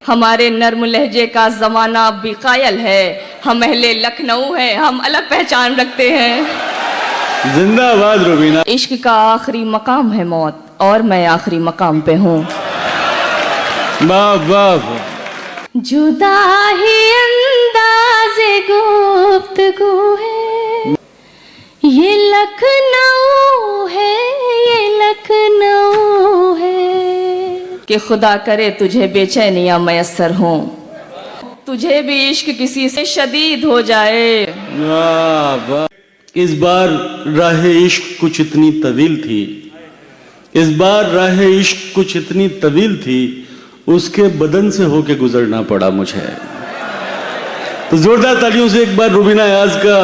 हमारे नर्म लहजे का जमाना अब भी कायल है। हम अहले लखनऊ हैं, हम अलग पहचान रखते हैं। जिंदाबाद रुबीना। इश्क का आखिरी मकाम है मौत और मैं आखिरी मकाम पे हूँ। वाह वाह। जुदा ही अंदाज़े गुफ्तगू है, ये लखनऊ है, ये लखनऊ है कि खुदा करे तुझे बेचैनियां मयस्सर हों, तुझे भी इश्क किसी से शदीद हो जाए। वाह वाह। इस बार राह इश्क कुछ इतनी तवील थी, इस बार राह इश्क कुछ इतनी तवील थी, उसके बदन से होके गुजरना पड़ा मुझे। तो जोरदार तालियों से एक बार रुबीना याज का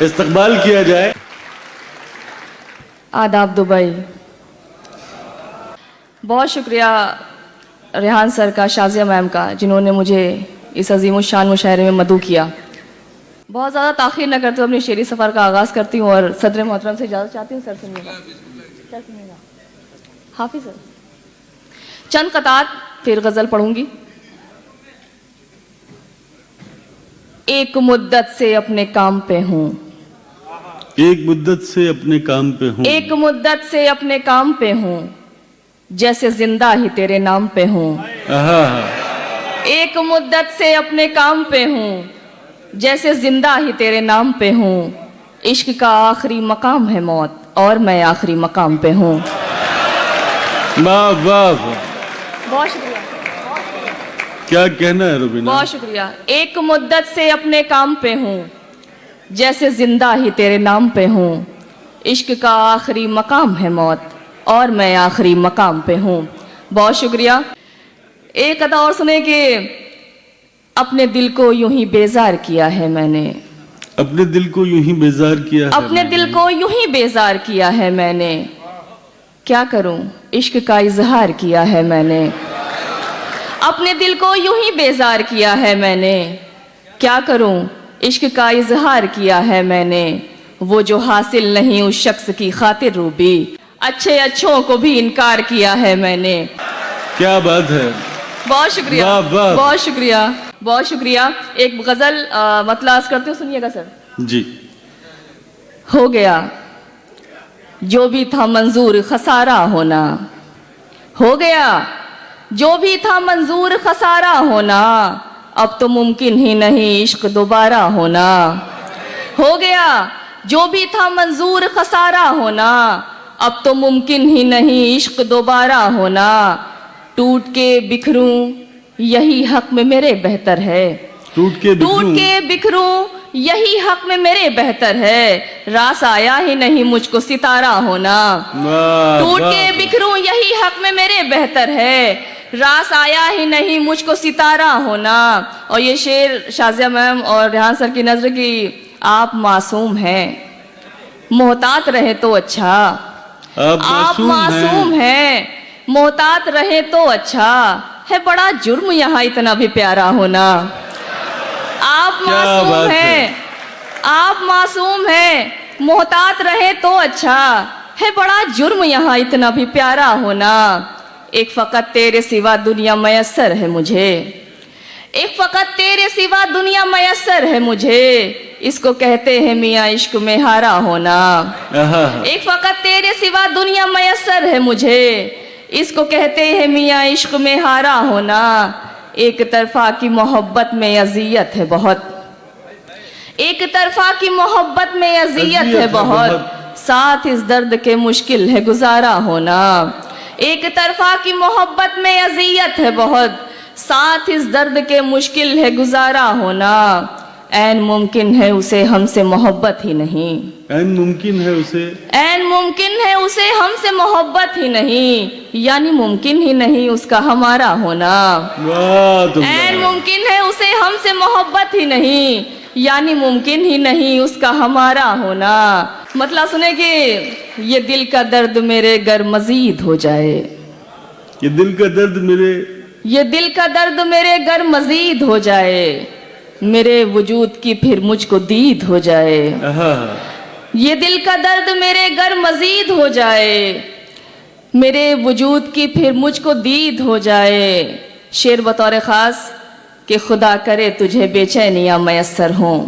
इस्तकबाल किया जाए। आदाब दुबई। बहुत शुक्रिया रेहान सर का, शाजिया मैम का, जिन्होंने मुझे इस अजीम शान मुशायरे में मदऊ किया। बहुत ज़्यादा ताख़ीर न करते हुए अपनी शेरी सफ़र का आगाज़ करती हूँ और सदर मोहतरम से इजाज़त चाहती हूँ। सर सुनिएगा। हाफिज़ सर, चंद क़तात फिर गज़ल पढ़ूंगी। एक मुद्दत से अपने काम पे हूँ, एक मुद्दत से अपने काम पे हूँ, एक मुद्दत से अपने काम पे हूँ, जैसे जिंदा ही तेरे नाम पे हूँ। एक मुद्दत से अपने काम पे हूँ, जैसे जिंदा ही तेरे नाम पे हूँ। इश्क का आखिरी मकाम है मौत और मैं आखिरी मकाम पे हूँ। वाह वाह। बहुत शुक्रिया। क्या कहना है रुबीना? बहुत शुक्रिया। एक मुद्दत से अपने काम पे हूँ, जैसे जिंदा ही तेरे नाम पे हूँ। इश्क का आखिरी मकाम है मौत और मैं आखिरी मकाम पे हूँ। बहुत शुक्रिया। एक अदा और सुने कि अपने दिल को यूं ही बेजार किया है मैंने, अपने दिल को यूं ही बेजार किया है, अपने दिल को यूं ही बेजार किया है मैंने, क्या करूं इश्क का इजहार किया है मैंने। अपने दिल को यूं ही बेजार किया है मैंने, क्या करूं इश्क का इजहार किया है मैंने। वो जो हासिल नहीं उस शख्स की खातिर रूबी, अच्छे अच्छों को भी इनकार किया है मैंने। क्या बात है। बहुत शुक्रिया। वाह वाह। बहुत शुक्रिया। बहुत शुक्रिया। एक गजल मतलब करते हो, सुनिएगा सर जी। हो गया जो भी था मंजूर खसारा होना, हो गया जो भी था मंजूर खसारा होना, अब तो मुमकिन ही नहीं इश्क दोबारा होना। हो गया जो भी था मंजूर खसारा होना, अब तो मुमकिन ही नहीं इश्क दोबारा होना। टूट के बिखरूं यही हक में मेरे बेहतर है, टूट के बिखरूं यही हक में मेरे बेहतर है। रास आया ही नहीं मुझको सितारा होना, टूट के बिखरूं यही हक में मेरे बेहतर है। रास आया ही नहीं मुझको सितारा होना। और ये शेर शाजिया मैम और रेहान सर की नजर की, आप मासूम हैं, मोहतात रहे तो अच्छा। आप मासूम हैं, मोहतात रहे तो अच्छा है। बड़ा जुर्म यहाँ इतना भी प्यारा होना। आप मासूम हैं, आप मासूम हैं, मोहतात रहे तो अच्छा है। बड़ा जुर्म यहाँ इतना भी प्यारा होना। एक फकत तेरे सिवा दुनिया मयस्सर है मुझे, एक फकत तेरे सिवा दुनिया मयस्सर है मुझे। इसको कहते हैं मियाँ इश्क में हारा होना। एक फकत तेरे सिवा दुनिया मयस्सर है मुझे, इसको कहते हैं मियाँ इश्क में हारा होना। एक तरफा की मोहब्बत में अजियत है बहुत, एक तरफा की मोहब्बत में अजियत है बहुत, साथ इस दर्द के मुश्किल है गुजारा होना। एक तरफा की मोहब्बत में अजियत है बहुत, साथ इस दर्द के मुश्किल है गुजारा होना। ऐन मुमकिन है उसे हमसे मोहब्बत ही नहीं, ऐन मुमकिन है उसे, ऐन मुमकिन है उसे हमसे मोहब्बत ही नहीं, यानी मुमकिन ही नहीं उसका हमारा होना। ऐन मुमकिन है उसे हमसे मोहब्बत ही नहीं, यानी मुमकिन ही नहीं उसका हमारा होना। मतलब सुने कि ये दिल का दर्द मेरे गर मजीद हो जाए, ये दिल का दर्द मेरे, ये दिल का दर्द मेरे गर मजीद हो जाए, मेरे वजूद की फिर मुझको दीद हो जाए। ये दिल का दर्द मेरे गर मजीद हो जाए, मेरे वजूद की फिर मुझको दीद हो जाए। शेर बतौर ख़ास कि खुदा करे तुझे बेचैनियाँ मैसर हों,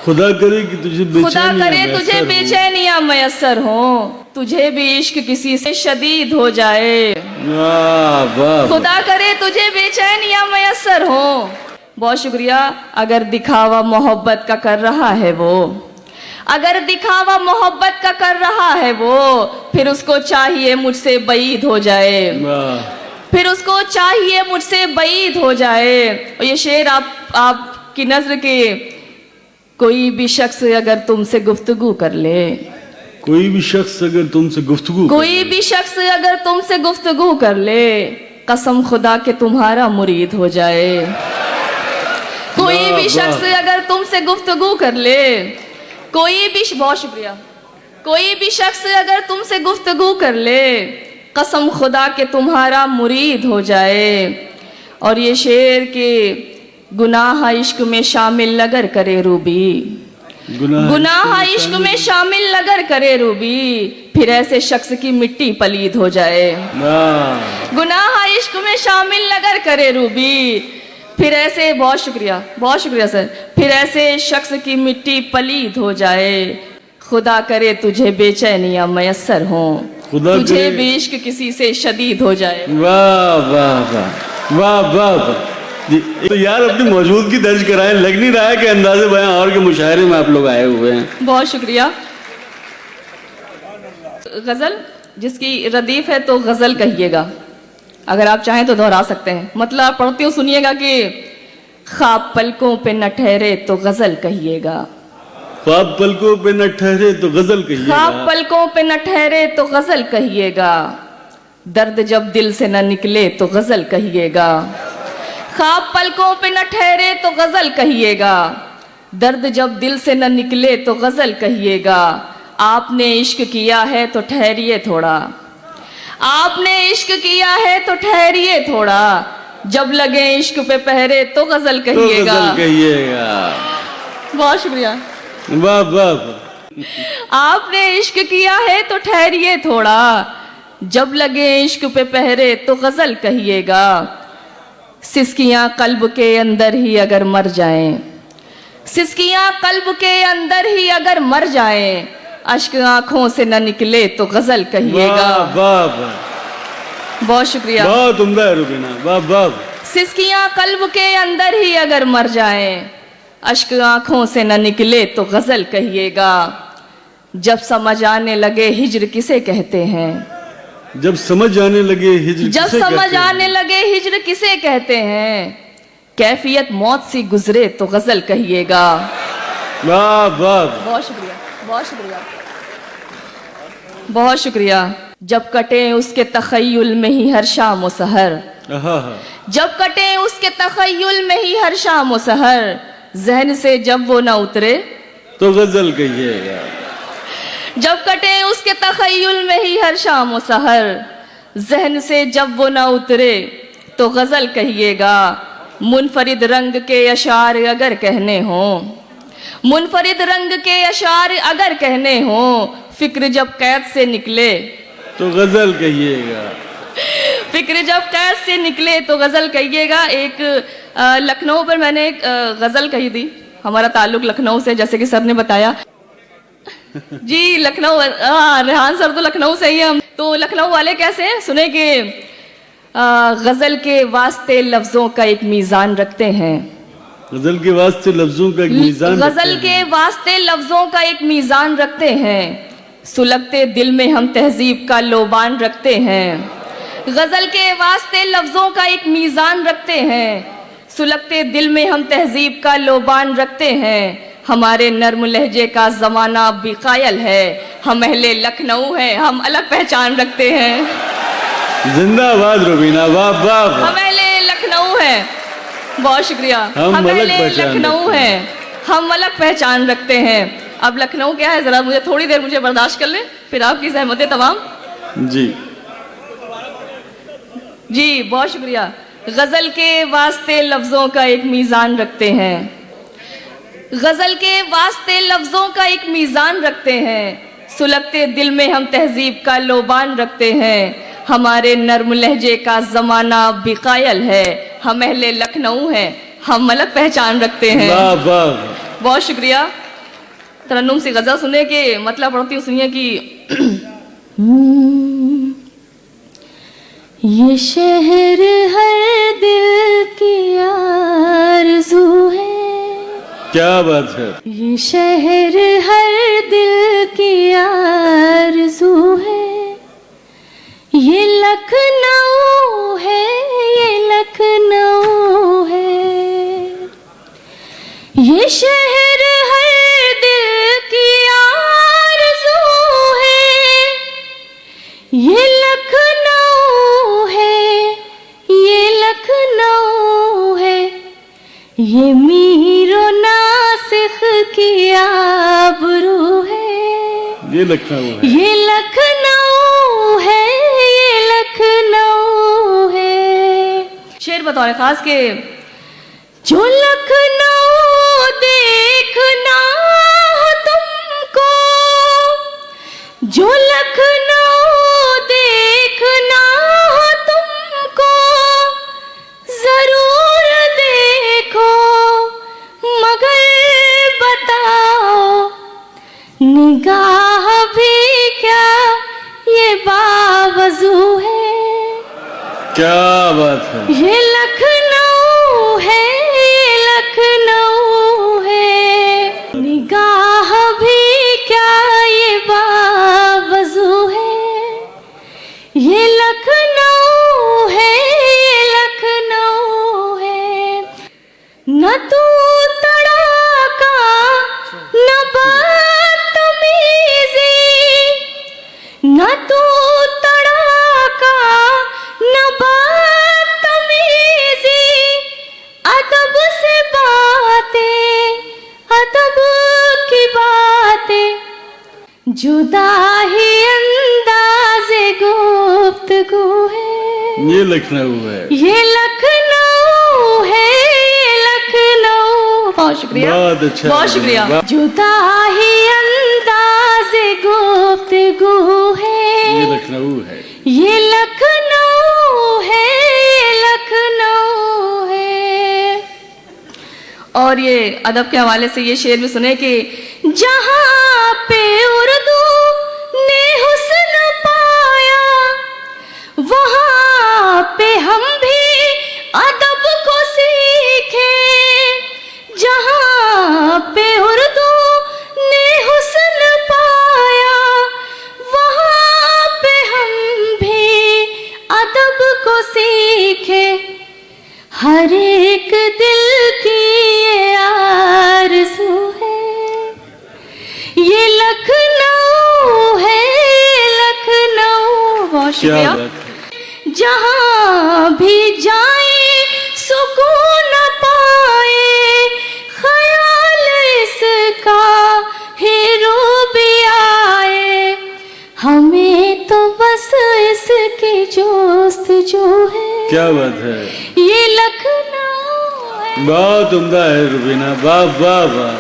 खुदा करे कि तुझे खुदा करे बेचैनियां तुझे मैसर हों। बेचैनियाँ मैसर हों, तुझे भी इश्क किसी से शदीद हो जाए। वाह वाह खुदा करे तुझे बेचैनियाँ मैसर हों। बहुत शुक्रिया। अगर दिखावा मोहब्बत का कर रहा है वो, अगर दिखावा मोहब्बत का कर रहा है वो, फिर उसको चाहिए मुझसे बईद हो जाए, वाह। फिर उसको चाहिए मुझसे बईद हो जाए। और ये शेर आपकी नज़र के कोई भी शख्स अगर तुमसे गुफ्तगू कर ले, कोई भी शख्स अगर तुमसे गुफ्तगू कोई भी शख्स अगर तुमसे गुफ्तगू कर ले, कसम खुदा के तुम्हारा मुरीद हो जाए। कोई वाह, भी शख्स वाह। अगर तुमसे गुफ्तगू कर ले, कोई भी, बहुत शुक्रिया, कोई भी शख्स अगर तुमसे गुफ्तगू कर ले, कसम खुदा के तुम्हारा मुरीद हो जाए। और ये शेर के गुनाह इश्क में शामिल अगर करे रूबी, गुनाह इश्क में शामिल अगर करे रूबी, फिर ऐसे शख्स की मिट्टी पलीद हो जाए। वाह। गुनाह इश्क में शामिल अगर करे रूबी, फिर ऐसे, बहुत शुक्रिया सर, फिर ऐसे शख्स की मिट्टी पलीद हो जाए। खुदा करे तुझे बेचैनियाँ मैसर हों, खुदा तुझे करे- भी इश्क किसी से शदीद हो जाए। वाह वाह वाह वाह वाह वाह। जी, तो यार अपनी मौजूदगी दर्ज कराएं। लग नहीं रहा है कि अंदाज़े बयां और के मुशायरे में आप लोग आए हुए हैं। बहुत शुक्रिया। गजल जिसकी रदीफ है तो गजल कहिएगा, अगर आप चाहें तो दोहरा सकते हैं। मतलब आप पढ़ती हूँ, सुनिएगा कि ख्वाब पलकों पे न ठहरे तो गजल कहिएगा, ख्वाब पलकों पे न ठहरे तो गजल कहिएगा, ख्वाब पलकों पे न ठहरे तो गजल कहिएगा, दर्द जब दिल से न निकले तो गजल कहिएगा। ख्वाब पलकों पे न ठहरे तो गजल कहिएगा, दर्द जब दिल से न निकले तो गजल कहिएगा। आपने इश्क किया है तो ठहरिए थोड़ा, आपने इश्क किया है तो ठहरिए थोड़ा, जब लगे इश्क पे पहरे तो गजल तो कहिएगा। गजल कहिएगा। बहुत शुक्रिया। वाह वाह वाह। आपने इश्क किया है तो ठहरिए थोड़ा, जब लगे इश्क पे पहरे तो गजल कहिएगा। सिसकियां कल्ब के अंदर ही अगर मर जाएं, सिसकियां कल्ब के अंदर ही अगर मर जाएं, अश्क आंखों से न निकले तो गजल कहिएगा। वाह वाह वाह। बहुत शुक्रिया। बहुत उम्दा है रुबीना। वाह वाह। सिसकियां कल्ब के अंदर ही अगर मर जाएं, अश्क आंखों से न निकले तो गजल कहिएगा। जब समझ आने लगे हिज्र किसे कहते हैं, जब समझ आने लगे हिज्र जब किसे समझ कहते हैं? आने लगे हिज्र किसे कहते हैं, कैफियत मौत सी गुजरे तो गजल कहिएगा। वाह वाह। बहुत शुक्रिया, बहुत शुक्रिया, बहुत शुक्रिया। जब कटे उसके तखय्युल में ही हर शाम व सहर, आहा। जब कटे उसके तखय्युल में ही हर शाम व सहर, जहन से जब वो ना उतरे तो गजल कहिएगा। जब कटे उसके तखय्युल में ही हर शाम व सहर, जहन से जब वो ना उतरे तो गजल कहिएगा। मुनफरिद रंग के अशार अगर कहने हों, मुनफरिद रंग के अशार अगर कहने हों, फिक्र जब कैद से निकले तो गजल कहिएगा। फिक्र जब कैद से निकले तो गजल कहिएगा। एक लखनऊ पर मैंने एक गजल कही थी, हमारा ताल्लुक लखनऊ से, जैसे कि सर ने बताया। जी लखनऊ, रेहान सर तो लखनऊ से ही है। हम तो लखनऊ वाले कैसे हैं, सुने कि गजल के वास्ते लफ्जों का एक मीजान रखते हैं, गजल के वास्ते लफ्जों का एक मीजान गजल रखते के हैं। वास्ते लफ्जों का एक मीजान रखते हैं, सुलगते दिल में हम तहजीब का लोबान रखते हैं। गजल के वास्ते लफ्जों का एक मीजान रखते हैं, सुलगते दिल में हम तहजीब का लोबान रखते हैं। हमारे नर्म लहजे का जमाना भी कायल है, हम अहले लखनऊ हैं, हम अलग पहचान रखते हैं। जिंदाबाद रुबीना। वाह वाह वाह। हम अहले लखनऊ हैं। बहुत शुक्रिया। हम अलग अहले पहचान लखनऊ रखते हैं, हम अलग पहचान रखते हैं। अब लखनऊ क्या है, जरा मुझे थोड़ी देर मुझे बर्दाश्त कर ले, फिर आपकी सहमतें तमाम। जी जी बहुत शुक्रिया। गजल के वास्ते लफ्जों का एक मीजान रखते हैं, गजल के वास्ते लफ्जों का एक मीजान रखते हैं, सुलगते दिल में हम तहजीब का लोबान रखते हैं। हमारे नर्म लहजे का जमाना भी कायल है। हम अहले लखनऊ हैं, हम अलग पहचान रखते हैं। वाह वाह। बहुत शुक्रिया। तरन्नुम से गजल सुने के मतलब पढ़ती हूँ, सुनिए कि ये शहर हर दिल की आरज़ू है। क्या बात है। ये शहर हर दिल की आरज़ू है। ये लखनऊ है, ये लखनऊ है। ये शहर हर दिल की आरज़ू है। ये लखनऊ है, ये लखनऊ है। ये मीरो नासिख की आबरू है। ये लखनऊ है, ये लखनऊ है, ये लखनऊ है। शेर बतौर खास के जो लखनऊ देखना हो तुमको, जो लखनऊ देखना हो तुमको, जरूर देखो मगर बताओ निगाह भी क्या ये बावजू है। क्या बात है। ये लखनऊ है, ये लखनऊ है। निगाह भी क्या ये बावजू है। ये लखनऊ है, ये लखनऊ है। न तू तड़ाका न बदतमीजी, न तू तड़ाका न बदतमीजी। अदब से बातें, अदब की बातें, जुदा ही अंदाज़े गुफ्तगू है। ये लखनऊ है, ये लखनऊ है, ये लखनऊ। बहुत शुक्रिया, बहुत अच्छा, बहुत शुक्रिया। वाह। जुदा ही अंदाज़े गुफ्तगू है। ये लखनऊ है, ये लखनऊ है, ये लखनऊ है। और ये अदब के हवाले से ये शेर भी सुने कि जहाँ पे उर्दू ने हुस्न पाया, वहाँ पे हम भी अदब को सीखे। जहाँ पे उर्दू ने हुस्न पाया, वहाँ पे हम भी अदब को सीखे। हर एक दिल की ये आरज़ू है। ये लखनऊ है, ये लखनऊ। बहुत क्या शुक्रिया। बात है। जहाँ भी जाए सुकून पाए, ख्याल इसका हीरो भी आए। हमें तो बस इसकी जोस्तजू है। क्या बात है। ये लखनऊ है। बहुत उम्दा है रुबीना, वाह वाह वाह।